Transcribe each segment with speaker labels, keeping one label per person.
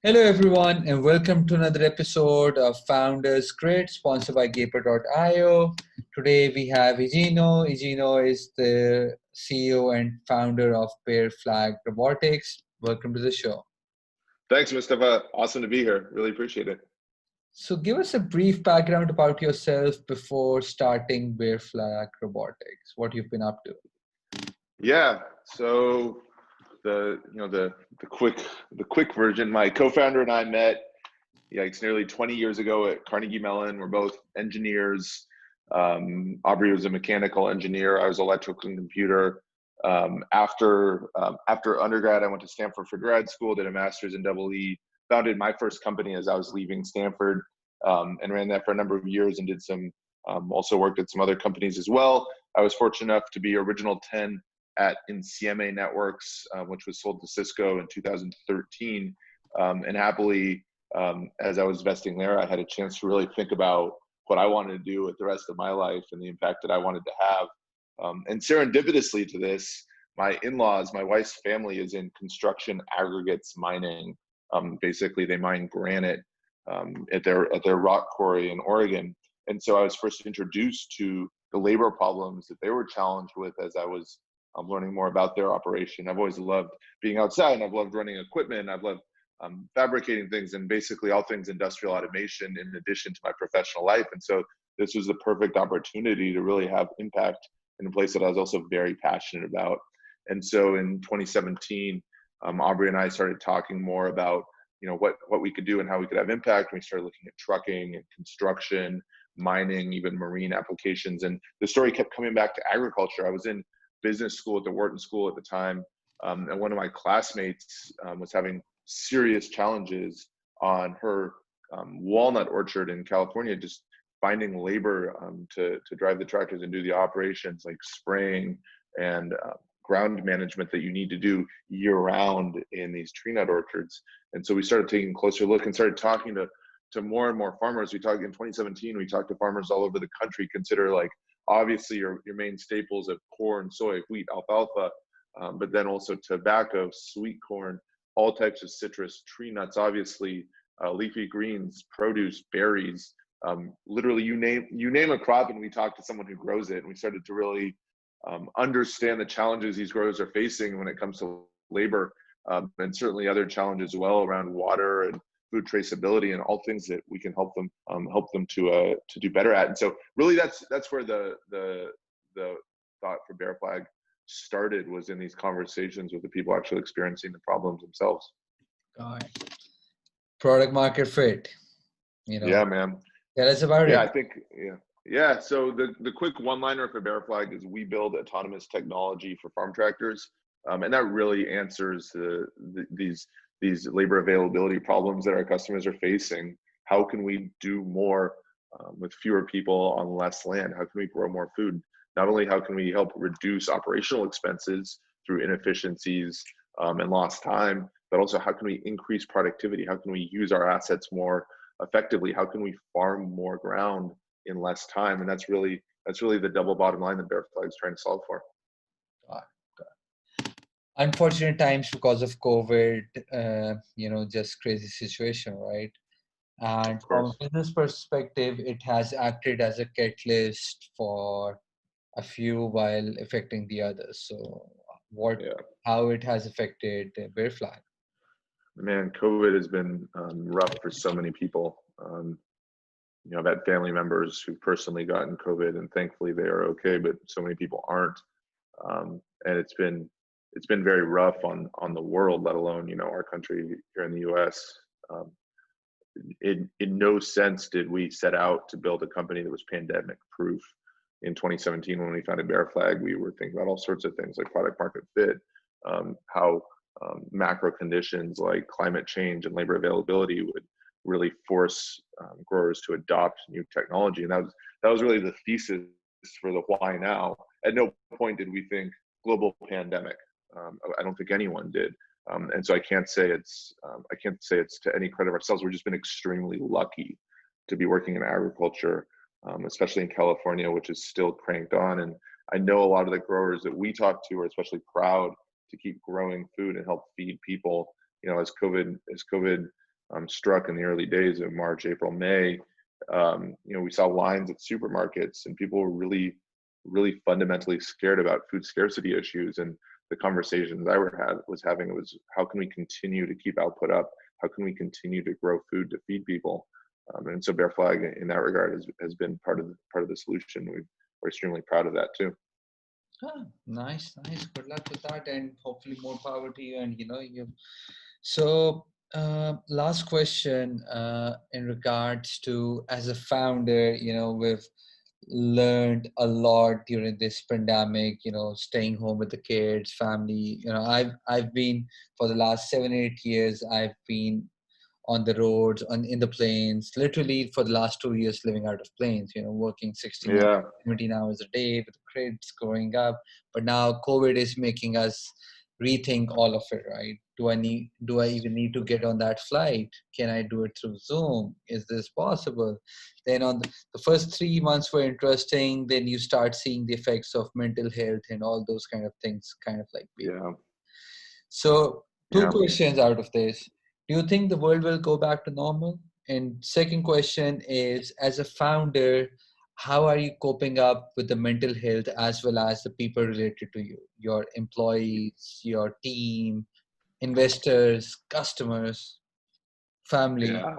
Speaker 1: Hello, everyone, and welcome to another episode of Founders Grid, sponsored by Gaper.io. Today we have Igino. Igino is the CEO and founder of Bear Flag Robotics. Welcome to the show.
Speaker 2: Thanks, Mustafa. Awesome to be here. Really appreciate it.
Speaker 1: So, give us a brief background about yourself before starting Bear Flag Robotics. What you've been up to.
Speaker 2: Yeah. So the quick version. My co-founder and I met, it's nearly 20 years ago at Carnegie Mellon. We're both engineers. Aubrey was a mechanical engineer. I was electrical and computer. After undergrad, I went to Stanford for grad school, did a master's in EE, founded my first company as I was leaving Stanford, and ran that for a number of years and did also worked at some other companies as well. I was fortunate enough to be original 10 in CMA Networks, which was sold to Cisco in 2013. And happily, as I was vesting there, I had a chance to really think about what I wanted to do with the rest of my life and the impact that I wanted to have. And serendipitously to this, my in-laws, my wife's family is in construction aggregates mining. Basically, they mine granite at their rock quarry in Oregon. And so I was first introduced to the labor problems that they were challenged with as I was learning more about their operation. I've always loved being outside, and I've loved running equipment. I've loved fabricating things and basically all things industrial automation in addition to my professional life. And so this was the perfect opportunity to really have impact in a place that I was also very passionate about. And so in 2017, Aubrey and I started talking more about what we could do and how we could have impact. We started looking at trucking and construction, mining, even marine applications. And the story kept coming back to agriculture. I was in business school at the Wharton School at the time, and one of my classmates was having serious challenges on her walnut orchard in California, just finding labor to drive the tractors and do the operations like spraying and ground management that you need to do year round in these tree nut orchards. And so we started taking a closer look and started talking to more and more farmers. We talked in 2017, we talked to farmers all over the country. Consider obviously your main staples of corn, soy, wheat, alfalfa, but then also tobacco, sweet corn, all types of citrus, tree nuts, obviously, leafy greens, produce, berries, literally you name a crop, and we talked to someone who grows it. And we started to really understand the challenges these growers are facing when it comes to labor, and certainly other challenges as well around water and food traceability and all things that we can help them to do better at. And so really that's where the thought for Bear Flag started, was in these conversations with the people actually experiencing the problems themselves.
Speaker 1: Got it. Product market fit.
Speaker 2: Yeah, man.
Speaker 1: Tell us about it.
Speaker 2: I think yeah. So the quick one-liner for Bear Flag is we build autonomous technology for farm tractors, and that really answers these labor availability problems that our customers are facing. How can we do more with fewer people on less land? How can we grow more food? Not only how can we help reduce operational expenses through inefficiencies and lost time, but also how can we increase productivity? How can we use our assets more effectively? How can we farm more ground in less time? And that's really the double bottom line that Bear Flag is trying to solve for.
Speaker 1: Unfortunate times because of COVID, just crazy situation, right? And from a business perspective, it has acted as a catalyst for a few while affecting the others. So how it has affected Bear Flag?
Speaker 2: Man, COVID has been rough for so many people. I've had family members who've personally gotten COVID, and thankfully they are okay, but so many people aren't. And it's been very rough on the world, let alone, our country here in the US. In no sense did we set out to build a company that was pandemic proof. In 2017, when we founded Bear Flag, we were thinking about all sorts of things like product market fit, how macro conditions like climate change and labor availability would really force growers to adopt new technology. And that was really the thesis for the why now. At no point did we think global pandemic. I don't think anyone did. And so I can't say it's to any credit of ourselves. We've just been extremely lucky to be working in agriculture, especially in California, which is still cranked on. And I know a lot of the growers that we talk to are especially proud to keep growing food and help feed people. As COVID struck in the early days of March, April, May, we saw lines at supermarkets, and people were really, really fundamentally scared about food scarcity issues. And the conversations I was having was, how can we continue to keep output up? How can we continue to grow food to feed people? And so Bear Flag, in that regard, has been part of the solution. We're extremely proud of that too.
Speaker 1: Ah, nice. Good luck with that, and hopefully more power to you. And you. So, last question, in regards to, as a founder, we've learned a lot during this pandemic. Staying home with the kids, family. I've been, for the last 7-8 years, I've been on the roads, in the planes, literally for the last 2 years living out of planes, working 16 hours,
Speaker 2: Yeah,
Speaker 1: 17 hours a day with the kids growing up. But now COVID is making us rethink all of it, right? Do I even need to get on that flight? Can I do it through Zoom? Is this possible? Then on the first 3 months were interesting. Then you start seeing the effects of mental health and all those kind of things, kind of like people.
Speaker 2: yeah,
Speaker 1: So, two
Speaker 2: yeah,
Speaker 1: questions out of this. Do you think the world will go back to normal? And second question is, as a founder, how are you coping up with the mental health as well as the people related to you, your employees, your team, investors, customers, family?
Speaker 2: yeah.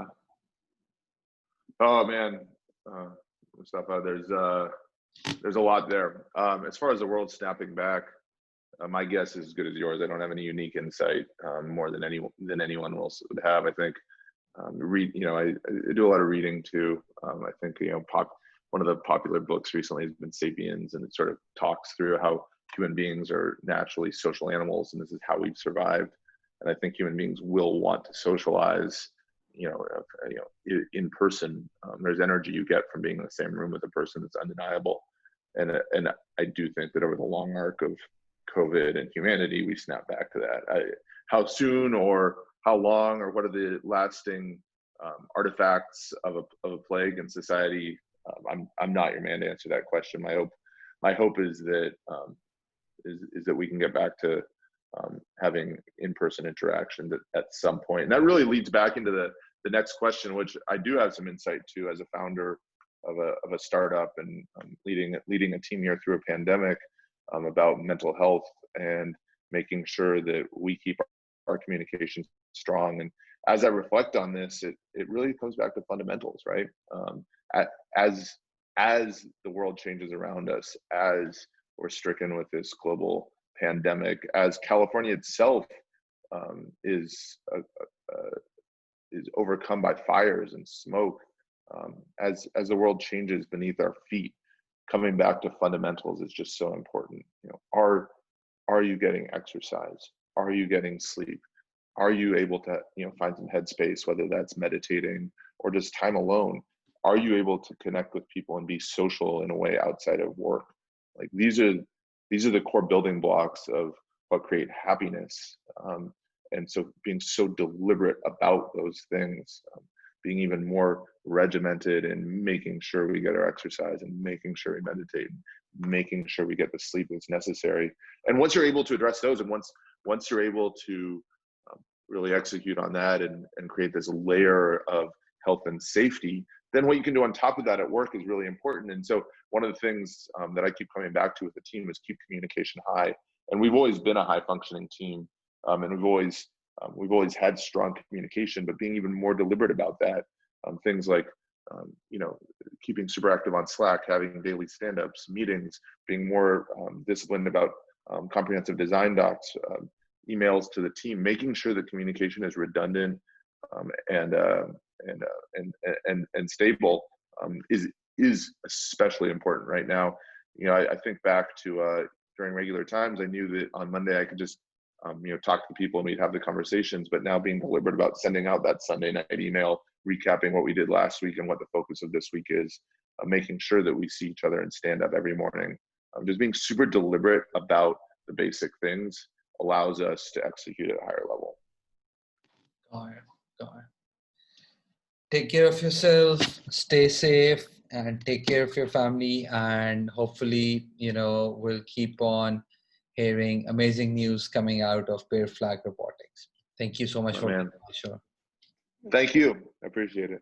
Speaker 2: Oh man, Mustafa, there's a lot there. As far as the world snapping back, my guess is as good as yours. I don't have any unique insight, more than anyone else would have. I think I do a lot of reading too. I think one of the popular books recently has been *Sapiens*, and it sort of talks through how human beings are naturally social animals, and this is how we've survived. And I think human beings will want to socialize, in person. There's energy you get from being in the same room with a person that's undeniable. And I do think that over the long arc of COVID and humanity, we snap back to that. How soon or how long or what are the lasting artifacts of a plague in society? I'm not your man to answer that question. My hope is that we can get back to having in-person interaction at some point. And that really leads back into the next question, which I do have some insight to as a founder of a startup and leading a team here through a pandemic, about mental health and making sure that we keep our communication strong. And as I reflect on this, it really comes back to fundamentals, right? As the world changes around us, as we're stricken with this global pandemic, as California itself is overcome by fires and smoke, as the world changes beneath our feet, coming back to fundamentals is just so important. Are you getting exercise? Are you getting sleep? Are you able to find some headspace, whether that's meditating or just time alone? Are you able to connect with people and be social in a way outside of work? Like these are the core building blocks of what create happiness. And so being so deliberate about those things, being even more regimented and making sure we get our exercise and making sure we meditate, and making sure we get the sleep that's necessary. And once you're able to address those, and once you're able to really execute on that and create this layer of health and safety, then what you can do on top of that at work is really important. And so one of the things that I keep coming back to with the team is keep communication high. And we've always been a high functioning team, and we've always had strong communication, but being even more deliberate about that. Things like keeping super active on Slack, having daily stand-ups, meetings, being more disciplined about comprehensive design docs, emails to the team, making sure the communication is redundant and stable, is especially important right now. I think back to during regular times, I knew that on Monday I could just talk to people and we'd have the conversations. But now being deliberate about sending out that Sunday night email, recapping what we did last week and what the focus of this week is, making sure that we see each other and stand up every morning. Just being super deliberate about the basic things allows us to execute at a higher level.
Speaker 1: Got it. Take care of yourself, stay safe, and take care of your family. And hopefully, we'll keep on hearing amazing news coming out of Bear Flag Robotics. Thank you so much for being on the show.
Speaker 2: Thank you. I appreciate it.